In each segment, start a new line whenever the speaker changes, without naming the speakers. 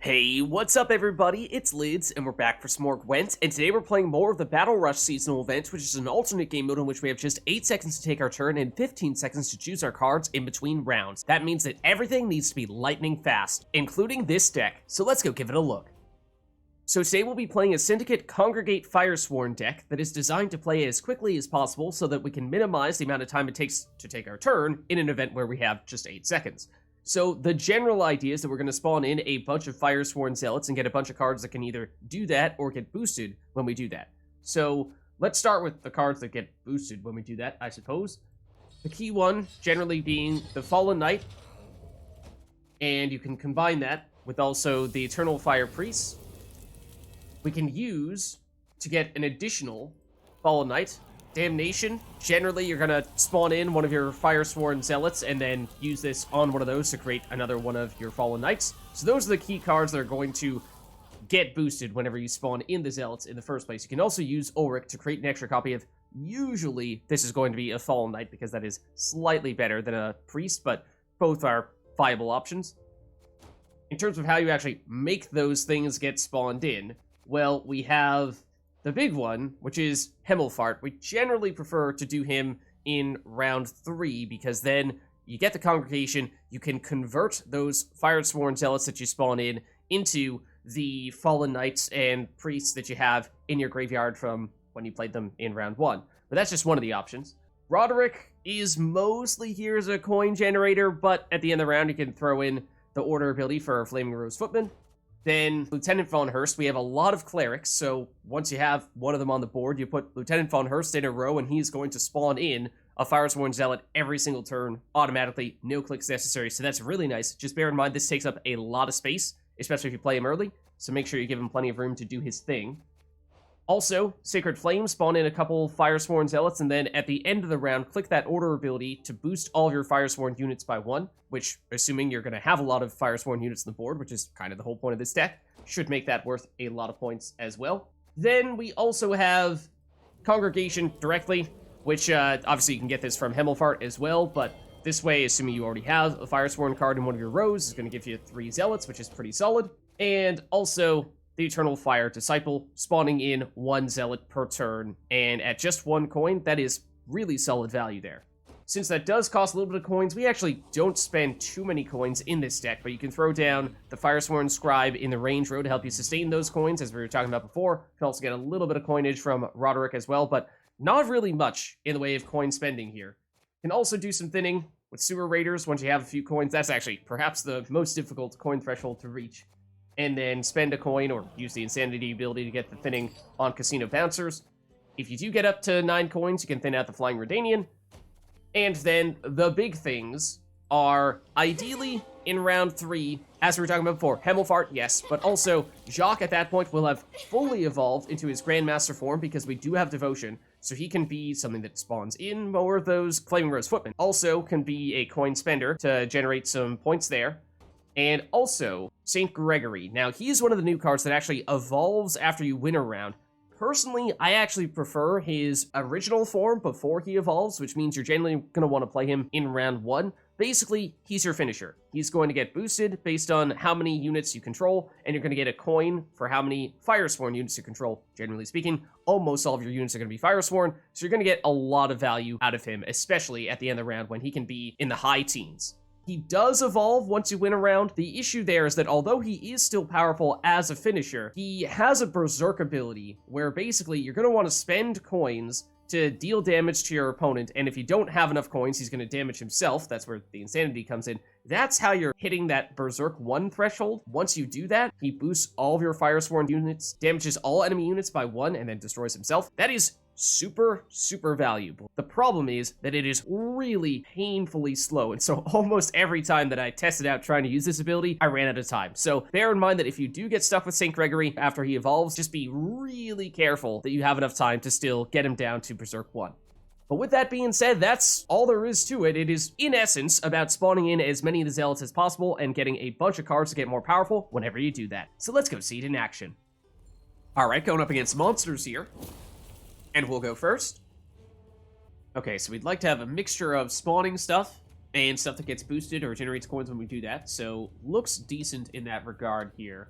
Hey, what's up everybody? It's Lids, and we're back for some more Gwent, and today we're playing more of the Battle Rush seasonal event, which is an alternate game mode in which we have just 8 seconds to take our turn and 15 seconds to choose our cards in between rounds. That means that everything needs to be lightning fast, including this deck, so let's go give it a look. So today we'll be playing a Syndicate Congregate Firesworn deck that is designed to play as quickly as possible so that we can minimize the amount of time it takes to take our turn in an event where we have just 8 seconds. So the general idea is that we're going to spawn in a bunch of Firesworn Zealots and get a bunch of cards that can either do that or get boosted when we do that. So let's start with the cards that get boosted when we do that, I suppose. The key one generally being the Fallen Knight, and you can combine that with also the Eternal Fire Priest. We can use to get an additional Fallen Knight. Damnation. Generally, you're going to spawn in one of your Firesworn Zealots and then use this on one of those to create another one of your Fallen Knights. So those are the key cards that are going to get boosted whenever you spawn in the Zealots in the first place. You can also use Ulrich to create an extra copy of, usually this is going to be a Fallen Knight because that is slightly better than a Priest, but both are viable options. In terms of how you actually make those things get spawned in, well, we have the big one, which is Hemmelfart. We generally prefer to do him in round 3 because then you get the Congregation, you can convert those Firesworn Zealots that you spawn in into the Fallen Knights and Priests that you have in your graveyard from when you played them in round 1. But that's just one of the options. Roderick is mostly here as a coin generator, but at the end of the round you can throw in the Order ability for Flaming Rose Footman. Then Lieutenant von Herst, we have a lot of clerics, so once you have one of them on the board, you put Lieutenant von Herst in a row, and he's going to spawn in a Firesworn Zealot every single turn, automatically, no clicks necessary, so that's really nice. Just bear in mind, this takes up a lot of space, especially if you play him early, so make sure you give him plenty of room to do his thing. Also, Sacred Flame, spawn in a couple Firesworn Zealots, and then at the end of the round, click that Order ability to boost all of your Firesworn units by 1, which, assuming you're going to have a lot of Firesworn units on the board, which is kind of the whole point of this deck, should make that worth a lot of points as well. Then we also have Congregation directly, which obviously you can get this from Hemmelfart as well, but this way, assuming you already have a Firesworn card in one of your rows, is going to give you 3 Zealots, which is pretty solid. And also the Eternal Fire Disciple, spawning in 1 Zealot per turn, and at just 1 coin, that is really solid value there. Since that does cost a little bit of coins, we actually don't spend too many coins in this deck, but you can throw down the Firesworn Scribe in the range row to help you sustain those coins, as we were talking about before. You can also get a little bit of coinage from Roderick as well, but not really much in the way of coin spending here. You can also do some thinning with Sewer Raiders once you have a few coins. That's actually perhaps the most difficult coin threshold to reach. And then spend a coin or use the Insanity ability to get the thinning on Casino Bouncers. If you do get up to 9 coins, you can thin out the Flying Redanian. And then the big things are ideally in round 3, as we were talking about before, Hemmelfart, yes, but also Jacques at that point will have fully evolved into his Grandmaster form because we do have Devotion, so he can be something that spawns in more of those Flaming Rose Footmen. Also can be a coin spender to generate some points there. And also, St. Gregory. Now, he's one of the new cards that actually evolves after you win a round. Personally, I actually prefer his original form before he evolves, which means you're generally going to want to play him in round 1. Basically, he's your finisher. He's going to get boosted based on how many units you control, and you're going to get a coin for how many Firesworn units you control. Generally speaking, almost all of your units are going to be Firesworn, so you're going to get a lot of value out of him, especially at the end of the round when he can be in the high teens. He does evolve once you win a round. The issue there is that although he is still powerful as a finisher, he has a Berserk ability where basically you're going to want to spend coins to deal damage to your opponent, and if you don't have enough coins, he's going to damage himself. That's where the Insanity comes in. That's how you're hitting that Berserk 1 threshold. Once you do that, he boosts all of your Firesworn units, damages all enemy units by 1, and then destroys himself. That is super, super valuable. The problem is that it is really painfully slow, and so almost every time that I tested out trying to use this ability, I ran out of time. So bear in mind that if you do get stuck with St. Gregory after he evolves, just be really careful that you have enough time to still get him down to Berserk 1. But with that being said, that's all there is to it. It is, in essence, about spawning in as many of the Zealots as possible and getting a bunch of cards to get more powerful whenever you do that. So let's go see it in action. Alright, going up against monsters here. And we'll go first. Okay, so we'd like to have a mixture of spawning stuff and stuff that gets boosted or generates coins when we do that. So looks decent in that regard here.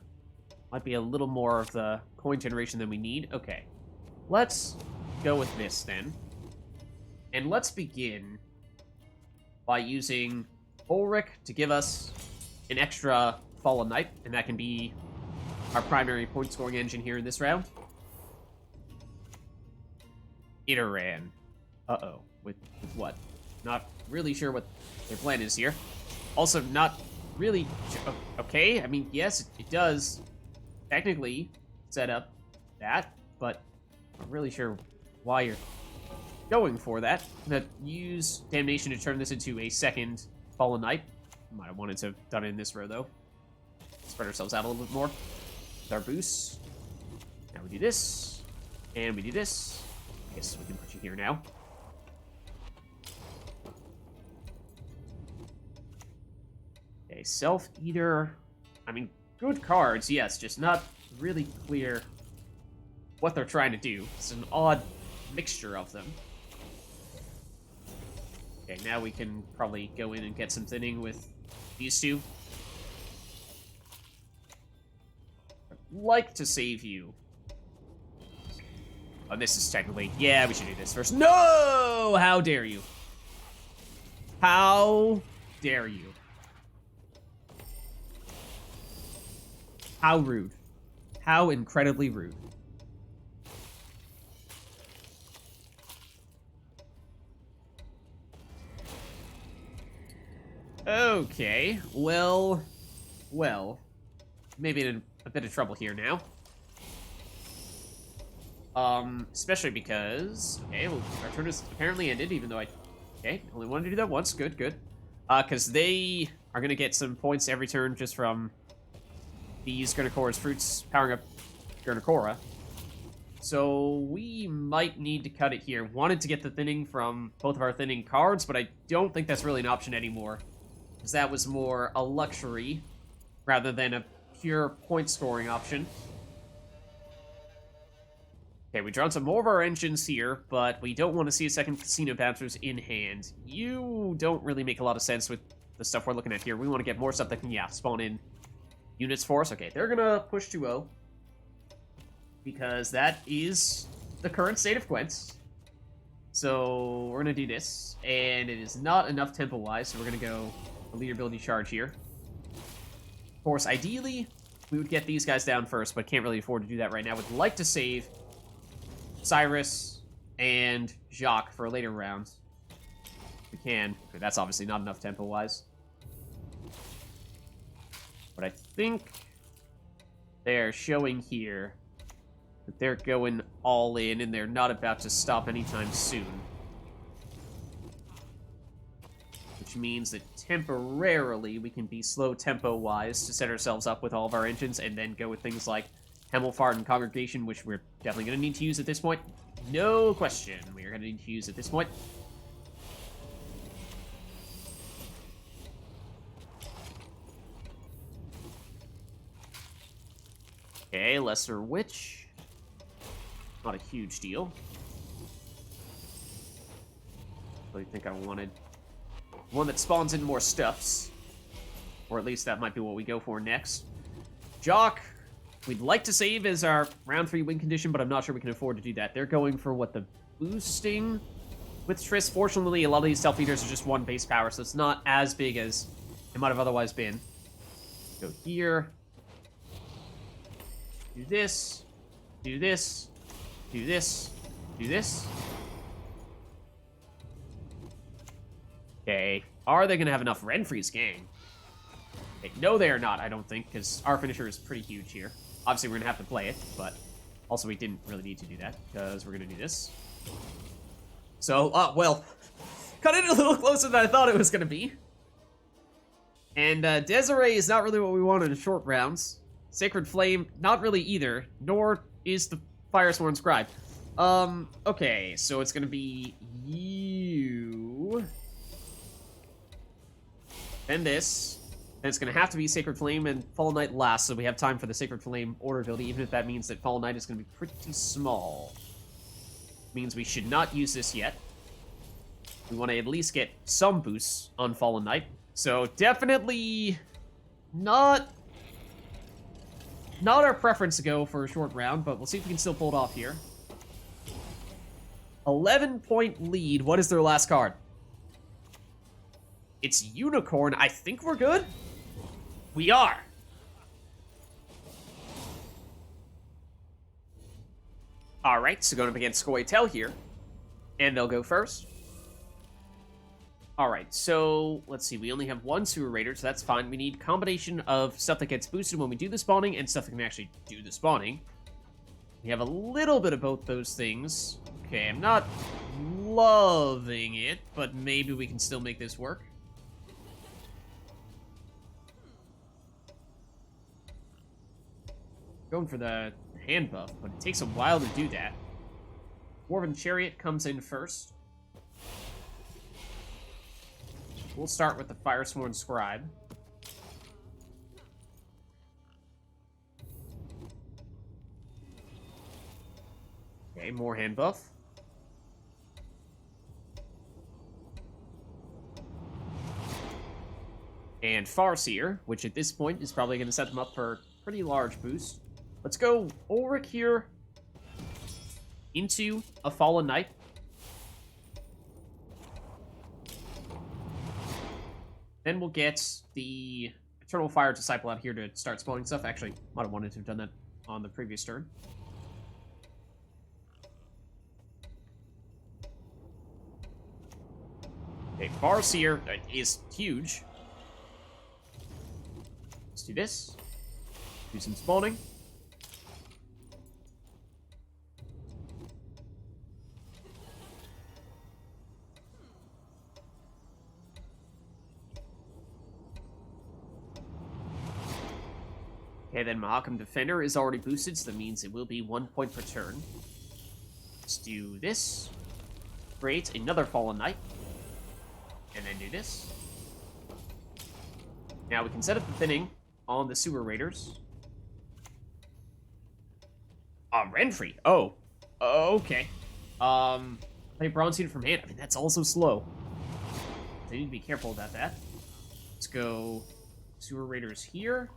Might be a little more of the coin generation than we need. Okay, let's go with this then. And let's begin by using Ulrich to give us an extra Fallen Knight, and that can be our primary point scoring engine here in this round. Irae. Uh-oh. With what? Not really sure what their plan is here. Also, not really... Okay, I mean, yes, it does technically set up that, but I'm not really sure why you're going for that. I'm gonna use Damnation to turn this into a second Fallen Knight. Might have wanted to have done it in this row, though. Spread ourselves out a little bit more with our boosts. Now we do this, and we do this. I guess we can put you here now. Okay, Self-Eater. I mean, good cards, yes, just not really clear what they're trying to do. It's an odd mixture of them. Okay, now we can probably go in and get some thinning with these two. I'd like to save you. Oh, this is technically... Yeah, we should do this first. No! How dare you? How dare you? How rude. How incredibly rude. Okay, well, maybe in a bit of trouble here now. Especially because, okay, well, our turn is apparently ended, even though okay, only wanted to do that once, good. Because they are going to get some points every turn just from these Gurnakora's fruits powering up Gurnakora. So we might need to cut it here. Wanted to get the thinning from both of our thinning cards, but I don't think that's really an option anymore. Because that was more a luxury rather than a pure point scoring option. Okay, we drawn some more of our engines here, but we don't want to see a second Casino Bouncers in hand. You don't really make a lot of sense with the stuff we're looking at here. We want to get more stuff that can, spawn in units for us. Okay, they're gonna push 2-0. Because that is the current state of Gwent. So we're gonna do this. And it is not enough tempo-wise, so we're gonna go a leader ability charge here. Of course, ideally, we would get these guys down first, but can't really afford to do that right now. Would like to save Cyrus and Jacques for a later round. If we can. Okay, that's obviously not enough tempo-wise. But I think they're showing here that they're going all in and they're not about to stop anytime soon. Which means that temporarily we can be slow tempo-wise to set ourselves up with all of our engines and then go with things like Hemmelfart and Congregation, which we're definitely going to need to use at this point. No question, we are going to need to use at this point. Okay, Lesser Witch. Not a huge deal. I think I wanted one that spawns in more stuffs. Or at least that might be what we go for next. Jacques, we'd like to save as our round 3 win condition, but I'm not sure we can afford to do that. They're going for, what, the boosting with Triss. Fortunately, a lot of these Stealth Eaters are just 1 base power, so it's not as big as it might have otherwise been. Go here. Do this. Do this. Do this. Do this. Okay. Are they going to have enough Renfri's gang? Okay, no, they are not, I don't think, because our finisher is pretty huge here. Obviously, we're going to have to play it, but also we didn't really need to do that, because we're going to do this. So, well, cut it a little closer than I thought it was going to be. And Desiree is not really what we want in short rounds. Sacred Flame, not really either, nor is the Firesworn Scribe. Okay, so it's going to be you. Then this. And it's going to have to be Sacred Flame and Fallen Knight last, so we have time for the Sacred Flame order ability, even if that means that Fallen Knight is going to be pretty small. Means we should not use this yet. We want to at least get some boosts on Fallen Knight. So definitely not our preference to go for a short round, but we'll see if we can still pull it off here. 11-point lead. What is their last card? It's Unicorn. I think we're good. We are. All right, so going up against Scoia'tael here. And they'll go first. All right, so let's see. We only have one Sewer Raider, so that's fine. We need combination of stuff that gets boosted when we do the spawning and stuff that can actually do the spawning. We have a little bit of both those things. Okay, I'm not loving it, but maybe we can still make this work. Going for the hand buff, but it takes a while to do that. Dwarven Chariot comes in first. We'll start with the Firesworn Scribe. Okay, more hand buff. And Farseer, which at this point is probably going to set them up for a pretty large boost. Let's go Ulrich here into a Fallen Knight. Then we'll get the Eternal Fire Disciple out here to start spawning stuff. Actually, might have wanted to have done that on the previous turn. Okay, Farseer is huge. Let's do this. Do some spawning. Okay, then Mahakam Defender is already boosted, so that means it will be 1 point per turn. Let's do this. Create another Fallen Knight. And then do this. Now we can set up the thinning on the Sewer Raiders. Renfrey. Oh. Okay. Play Bronze Unit from hand. I mean, that's also slow. So you need to be careful about that. Let's go Sewer Raiders here.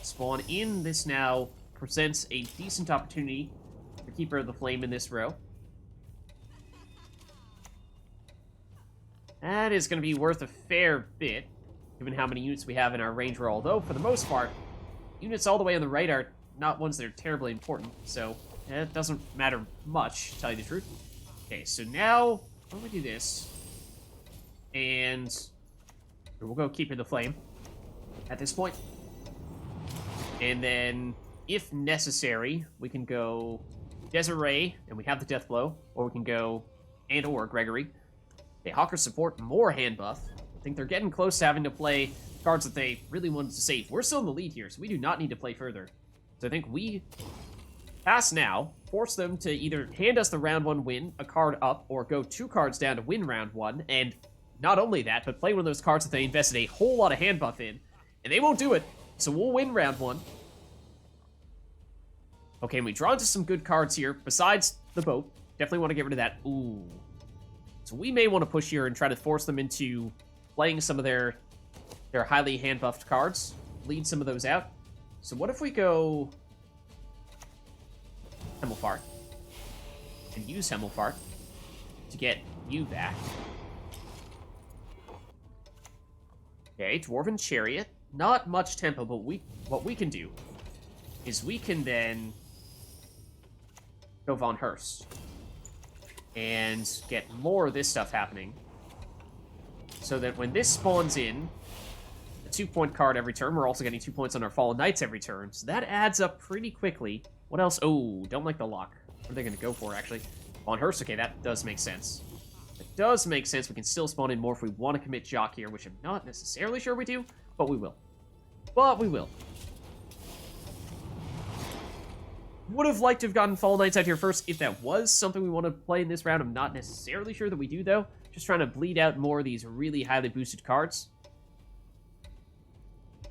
Spawn in. This now presents a decent opportunity for Keeper of the Flame in this row. That is going to be worth a fair bit, given how many units we have in our range roll. Although, for the most part, units all the way on the right are not ones that are terribly important, so it doesn't matter much, to tell you the truth. Okay, so now, why don't we do this? And we'll go Keeper of the Flame at this point. And then, if necessary, we can go Desiree, and we have the Death Blow, or we can go or Gregory. Okay, Hawker support, more hand buff. I think they're getting close to having to play cards that they really wanted to save. We're still in the lead here, so we do not need to play further. So I think we pass now, force them to either hand us the round 1 win, a card up, or go 2 cards down to win round 1, and not only that, but play one of those cards that they invested a whole lot of hand buff in, and they won't do it, so we'll win round 1. Okay, and we draw into some good cards here, besides the boat. Definitely want to get rid of that. Ooh. So we may want to push here and try to force them into playing some of their highly hand-buffed cards. Lead some of those out. So what if we go Hemmelfart and use Hemmelfart to get you back. Okay, Dwarven Chariot. Not much tempo, but what we can do is we can then go Von Herst and get more of this stuff happening, so that when this spawns in, a 2-point card every turn, we're also getting 2 points on our Fallen Knights every turn, so that adds up pretty quickly. What else? Oh, don't like the lock. What are they going to go for, actually? Von Herst, okay, that does make sense. It does make sense. We can still spawn in more if we want to commit Jacques here, which I'm not necessarily sure we do, but we will. But we will. Would have liked to have gotten Fallen Knights out here first if that was something we want to play in this round. I'm not necessarily sure that we do, though. Just trying to bleed out more of these really highly boosted cards.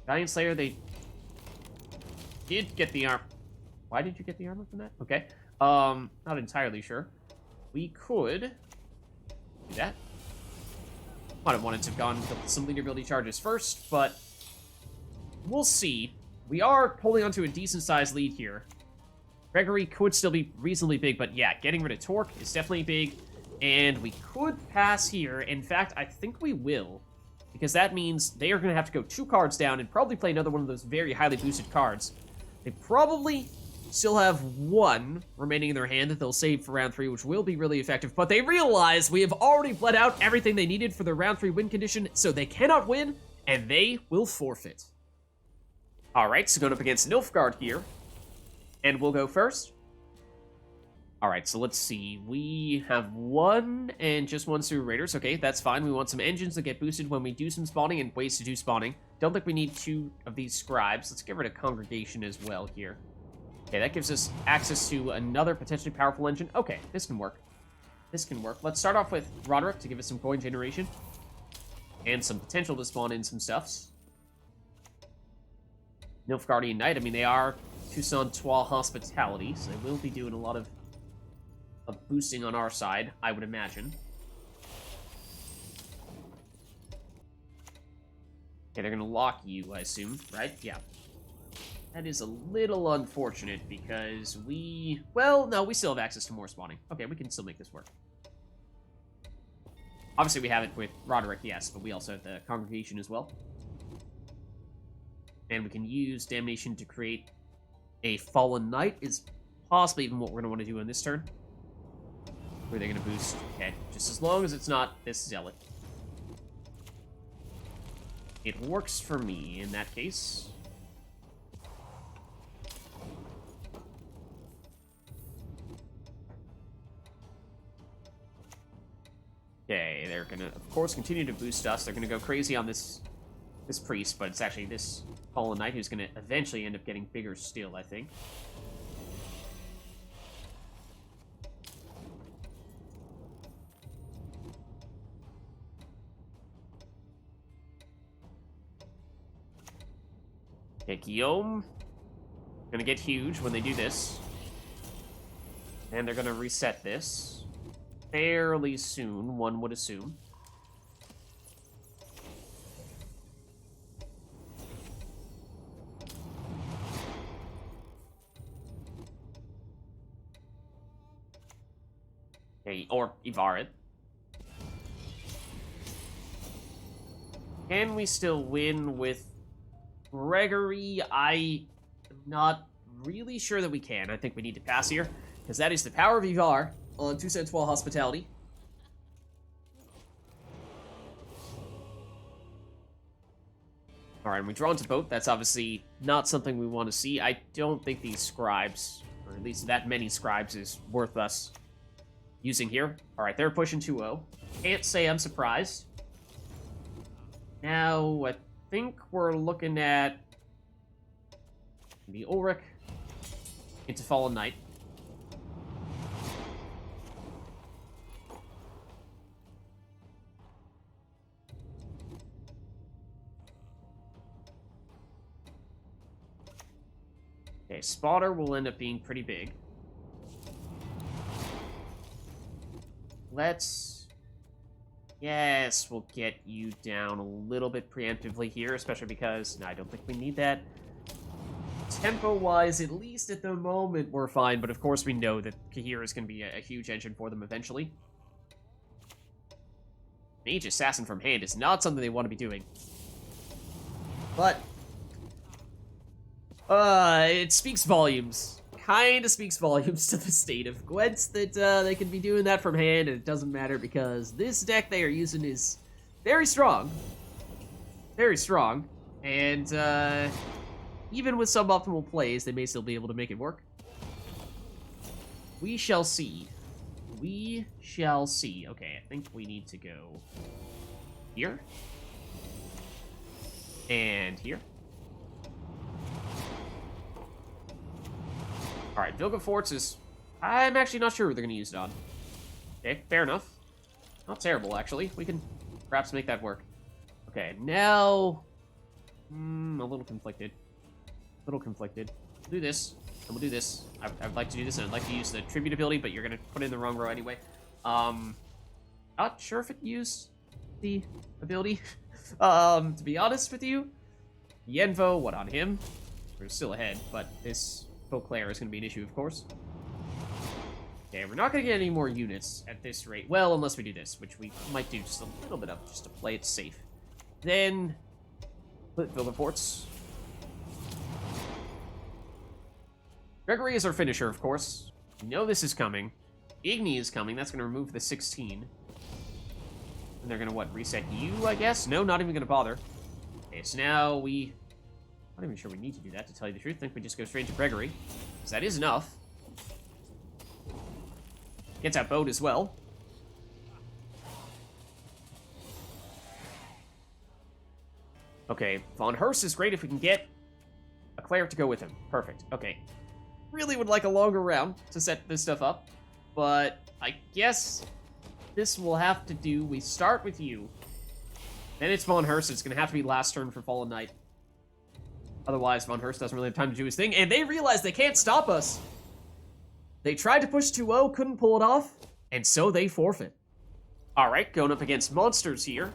Valiant Slayer, they did get the arm. Why did you get the armor from that? Okay. Not entirely sure. We could do that. Might have wanted to have gone with some leader ability charges first, but we'll see. We are holding on to a decent-sized lead here. Gregory could still be reasonably big, but yeah, getting rid of Torque is definitely big, and we could pass here. In fact, I think we will, because that means they are going to have to go 2 cards down and probably play another one of those very highly boosted cards. They probably still have 1 remaining in their hand that they'll save for round 3, which will be really effective, but they realize we have already bled out everything they needed for their round 3 win condition, so they cannot win, and they will forfeit. Alright, so going up against Nilfgaard here, and we'll go first. Alright, so let's see. We have 1 and just 1 Sewer Raiders. Okay, that's fine. We want some engines that get boosted when we do some spawning and ways to do spawning. Don't think we need 2 of these scribes. Let's get rid of Congregation as well here. Okay, that gives us access to another potentially powerful engine. Okay, this can work. This can work. Let's start off with Roderick to give us some coin generation. And some potential to spawn in some stuffs. Nilfgaardian Knight, I mean, they are Toussaintious Hospitality, so they will be doing a lot of boosting on our side, I would imagine. Okay, they're gonna lock you, I assume, right? Yeah. That is a little unfortunate because well, no, we still have access to more spawning. Okay, we can still make this work. Obviously, we have it with Roderick, yes, but we also have the Congregation as well. And we can use Damnation to create a Fallen Knight, is possibly even what we're going to want to do on this turn. Where they're going to boost. Okay, just as long as it's not this Zealot. It works for me in that case. Okay, they're going to, of course, continue to boost us. They're going to go crazy on this priest, but it's actually this Fallen Knight who's going to eventually end up getting bigger still, I think. Okay, Guillaume. Gonna get huge when they do this. And they're gonna reset this fairly soon, one would assume. Okay, or Ivarit. Can we still win with Gregory? I am not really sure that we can. I think we need to pass here, because that is the power of Ivar on Toussaintious Hospitality. Alright, and we draw into boat. That's obviously not something we want to see. I don't think these scribes, or at least that many scribes, is worth us using here. Alright, they're pushing 2-0. Can't say I'm surprised. Now, I think we're looking at the Ulrich into Fallen Knight. Okay, Spotter will end up being pretty big. Yes, we'll get you down a little bit preemptively here, especially because, no, I don't think we need that. Tempo-wise, at least at the moment, we're fine, but of course we know that Kahir is going to be a huge engine for them eventually. Mage Assassin from hand is not something they want to be doing. But it speaks volumes. Kinda speaks volumes to the state of Gwent that they can be doing that from hand, and it doesn't matter because this deck they are using is very strong. Very strong. And even with suboptimal plays, they may still be able to make it work. We shall see. We shall see. Okay, I think we need to go here. And here. Alright, Vilga Forts is... I'm actually not sure who they're going to use it on. Okay, fair enough. Not terrible, actually. We can perhaps make that work. Okay, now... a little conflicted. A little conflicted. We'll do this, and we'll do this. I'd like to do this, and I'd like to use the Tribute ability, but you're going to put it in the wrong row anyway. Not sure if it used the ability. To be honest with you, Yenvo, what on him? We're still ahead, but this Beauclair is going to be an issue, of course. Okay, we're not going to get any more units at this rate. Well, unless we do this, which we might do just a little bit of, just to play it safe. Then, Vilderports. Gregory is our finisher, of course. We know this is coming. Igni is coming. That's going to remove the 16. And they're going to, what, reset you, I guess? No, not even going to bother. Okay, so now we... I'm not even sure we need to do that, to tell you the truth. I think we just go straight to Gregory. Because that is enough. Gets outbowed as well. Okay, Von Herst is great if we can get a cleric to go with him. Perfect. Okay. Really would like a longer round to set this stuff up. But I guess this will have to do. We start with you. Then it's Von Herst. It's going to have to be last turn for Fallen Knight. Otherwise, Von Herst doesn't really have time to do his thing. And they realize they can't stop us. They tried to push 2-0, couldn't pull it off. And so they forfeit. Alright, going up against monsters here.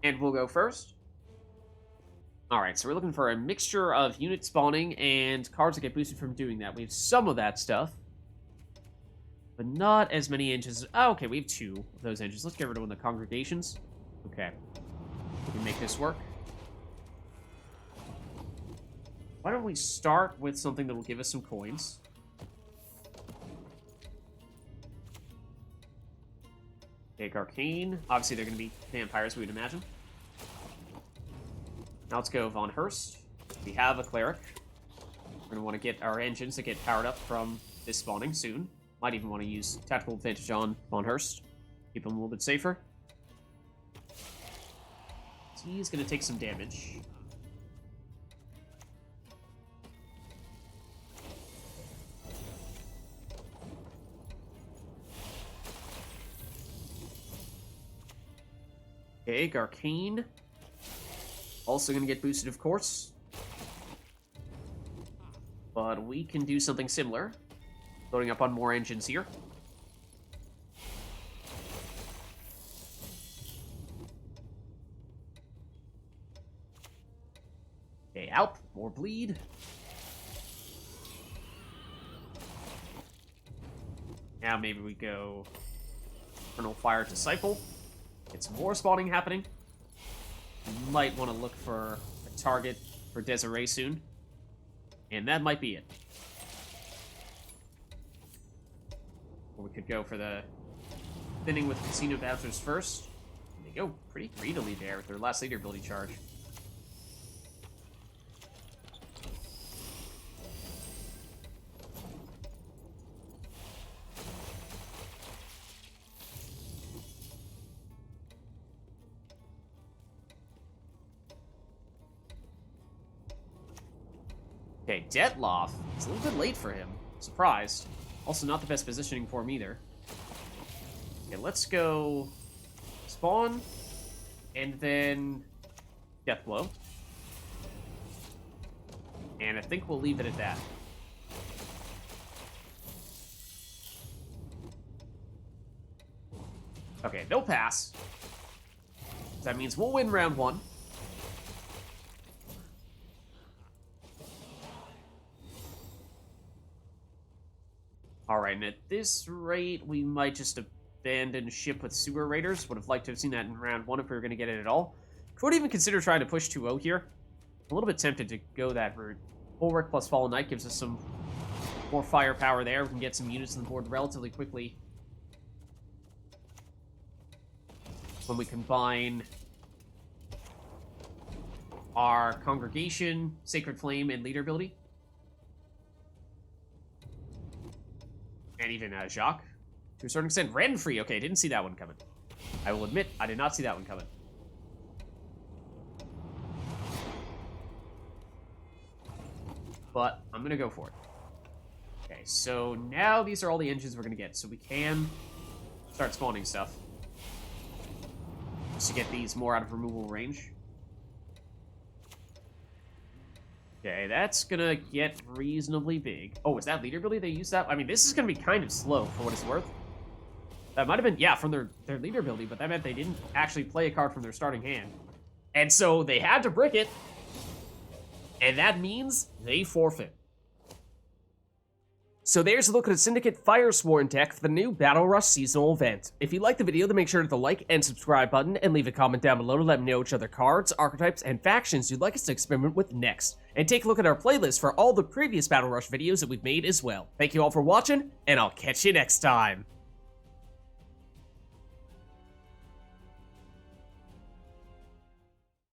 And we'll go first. Alright, so we're looking for a mixture of unit spawning and cards that get boosted from doing that. We have some of that stuff. But not as many engines. Oh, okay, we have 2 of those engines. Let's get rid of one of the congregations. Okay. We can make this work. Why don't we start with something that will give us some coins? Take Arcane. Obviously, they're going to be vampires, we would imagine. Now let's go Von Herst. We have a cleric. We're going to want to get our engines to get powered up from this spawning soon. Might even want to use tactical advantage on Von Herst. Keep him a little bit safer. So he's going to take some damage. Okay, Arcane. Also going to get boosted, of course. But we can do something similar. Loading up on more engines here. Okay, Alp. More bleed. Now maybe we go Infernal Fire Disciple. Get some more spawning happening. We might want to look for a target for Desiree soon. And that might be it. Or we could go for the thinning with Casino Bouncers first. And they go pretty greedily there with their last leader ability charge. Okay, Detloff. It's a little bit late for him. Surprised. Also not the best positioning for him either. Okay, let's go spawn, and then Deathblow. And I think we'll leave it at that. Okay, they'll pass. That means we'll win round 1. Alright, and at this rate, we might just abandon ship with Sewer Raiders. Would have liked to have seen that in round 1 if we were going to get it at all. Could even consider trying to push 2-0 here. I'm a little bit tempted to go that route. Ulrich plus Fallen Knight gives us some more firepower there. We can get some units on the board relatively quickly. When we combine our Congregation, Sacred Flame, and Leader ability. And even Jacques, to a certain extent. Renfree, okay, didn't see that one coming. I will admit, I did not see that one coming. But I'm going to go for it. Okay, so now these are all the engines we're going to get. So we can start spawning stuff. Just to get these more out of removal range. Okay, that's gonna get reasonably big. Oh, is that leader ability they use that? I mean, this is gonna be kind of slow for what it's worth. That might have been, yeah, from their leader ability, but that meant they didn't actually play a card from their starting hand. And so they had to brick it, and that means they forfeit. So there's a look at a Syndicate Firesworn deck for the new Battle Rush seasonal event. If you liked the video, then make sure to hit the like and subscribe button, and leave a comment down below to let me know which other cards, archetypes, and factions you'd like us to experiment with next. And take a look at our playlist for all the previous Battle Rush videos that we've made as well. Thank you all for watching, and I'll catch you next time.